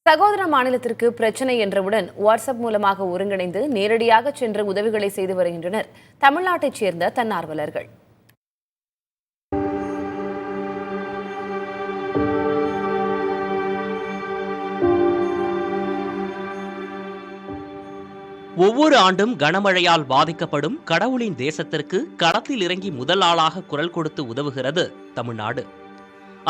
சகோதர மாநிலத்திற்கு பிரச்சனை என்றவுடன் வாட்ஸ்அப் மூலமாக ஒருங்கிணைந்து நேரடியாக சென்று உதவிகளை செய்து வருகின்றனர் தமிழ்நாட்டைச் சேர்ந்த தன்னார்வலர்கள். ஒவ்வொரு ஆண்டும் கனமழையால் பாதிக்கப்படும் கடவுளின் தேசத்திற்கு களத்தில் இறங்கி முதல் ஆளாக குரல் கொடுத்து உதவுகிறது தமிழ்நாடு.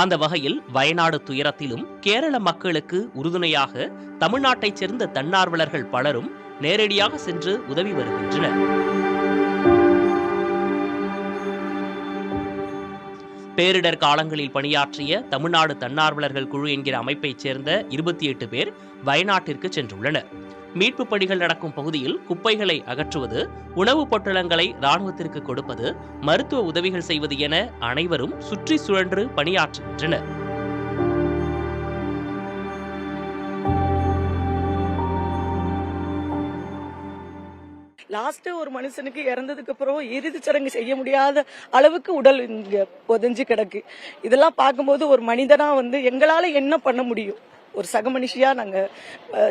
அந்த வகையில் வயநாடு துயரத்திலும் கேரள மக்களுக்கு உறுதுணையாக தமிழ்நாட்டைச் சேர்ந்த தன்னார்வலர்கள் பலரும் நேரடியாக சென்று உதவி வருகின்றனர். பேரிடர் காலங்களில் பணியாற்றிய தமிழ்நாடு தன்னார்வலர்கள் குழு என்கிற அமைப்பைச் சேர்ந்த 28 பேர் வயநாட்டிற்கு சென்றுள்ளனர். மீட்பு பணிகள் நடக்கும் பகுதியில் குப்பைகளை அகற்றுவது, உணவுப் பொட்டலங்களை ராணுவத்திற்கு கொடுப்பது, மருத்துவ உதவிகள் செய்வது என அனைவரும் சுற்றி சுழன்று பணியாற்றுகின்றனர். லாஸ்ட் ஒரு மனுஷனுக்கு இறந்ததுக்கு அப்புறம் இறுதி சடங்கு செய்ய முடியாத அளவுக்கு உடல் இங்க புதைஞ்சு கிடக்கு. இதெல்லாம் பார்க்கும்போது ஒரு மனிதனா எங்களால என்ன பண்ண முடியும்? ஒரு சக மனுஷியா நாங்க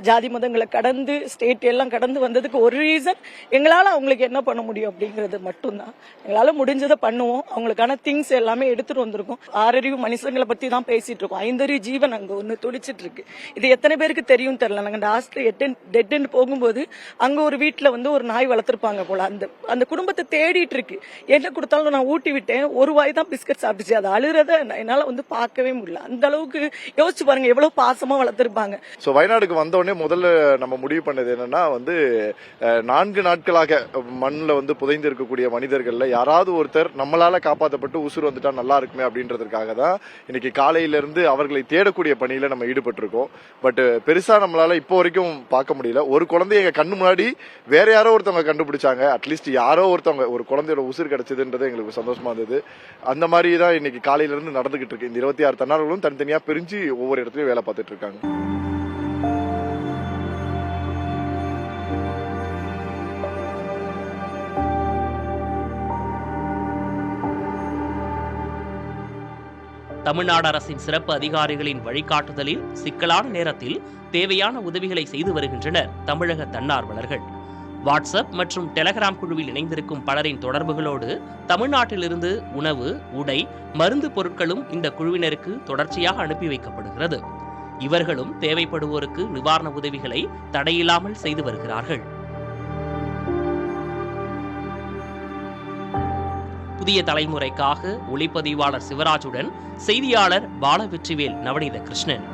ஜாதி மதங்களை கடந்து ஸ்டேட் எல்லாம் கடந்து வந்ததுக்கு ஒரு ரீசன் எங்களால அவங்களுக்கு என்ன பண்ண முடியும் அப்படிங்கிறது மட்டும்தான். எங்களால முடிஞ்சதை பண்ணுவோம். அவங்களுக்கான திங்ஸ் எல்லாமே எடுத்துட்டு வந்திருக்கோம். 6 அறிவு மனுஷங்களை பத்தி தான் பேசிட்டு இருக்கோம். 5 அறிவு ஜீவன் அங்க ஒண்ணு துடிச்சிட்டு இருக்கு. இது எத்தனை பேருக்கு தெரியும் தெரியல. நாங்க லாஸ்ட்ல டெட் போகும்போது அங்க ஒரு வீட்டுல ஒரு நாய் வளர்த்திருப்பாங்க போல. அந்த குடும்பத்தை தேடிட்டு இருக்கு. என்ன கொடுத்தாலும் நான் ஊட்டி விட்டேன். ஒரு வாய் தான் பிஸ்கட் சாப்பிட்டுச்சு. அது அழுறத என்னால பார்க்கவே முடியல. அந்த அளவுக்கு யோசிச்சு பாருங்க எவ்வளவு பாசமா வளர்த்திருப்பாங்க. வயநாடுக்கு வந்த உடனே முதல்ல நம்ம முடிவு பண்ணது என்னன்னா 4 நாட்களாக மண்ணில் புதைந்து இருக்கக்கூடிய மனிதர்கள்ல யாராவது ஒருத்தர் நம்மளால காப்பாற்றப்பட்டு உசுறு வந்துட்டா நல்லா இருக்குமே அப்படின்றதுக்காக தான் இன்னைக்கு காலையிலிருந்து அவர்களை தேடக்கூடிய பணியில நம்ம ஈடுபட்டிருக்கோம். பட் பெருசா நம்மளால இப்போ வரைக்கும் பார்க்க முடியல. ஒரு குழந்தைய எங்க கண்ணு முன்னாடி வேற யாரோ ஒருத்தவங்க கண்டுபிடிச்சாங்க. அட்லீஸ்ட் யாரோ ஒருத்தவங்க ஒரு குழந்தையோட உசுறு கிடைச்சதுன்றது எங்களுக்கு சந்தோஷமா இருந்தது. அந்த மாதிரி தான் இன்னைக்கு காலையில இருந்து நடந்துகிட்டு இருக்கு. இந்த 26 தன்னார்வலர்களும் தனித்தனியா பிரிஞ்சு ஒவ்வொரு இடத்துலயும் வேலை பார்த்துட்டு இருக்காங்க. தமிழ்நாடு அரசின் சிறப்பு அதிகாரிகளின் வழிகாட்டுதலில் சிக்கலான நேரத்தில் தேவையான உதவிகளை செய்து வருகின்றனர் தமிழக தன்னார்வலர்கள். வாட்ஸ்அப் மற்றும் டெலகிராம் குழுவில் இணைந்திருக்கும் பலரின் தொடர்புகளோடு தமிழ்நாட்டிலிருந்து உணவு, உடை, மருந்து பொருட்களும் இந்த குழுவினருக்கு தொடர்ச்சியாக அனுப்பி வைக்கப்படுகிறது. இவர்களும் தேவைப்படுவோருக்கு நிவாரண உதவிகளை தடையில்லாமல் செய்து வருகிறார்கள். புதிய தலைமுறைக்காக ஒளிப்பதிவாளர் சிவராஜுடன் செய்தியாளர் பாலவெற்றிவேல், நவநீத கிருஷ்ணன்.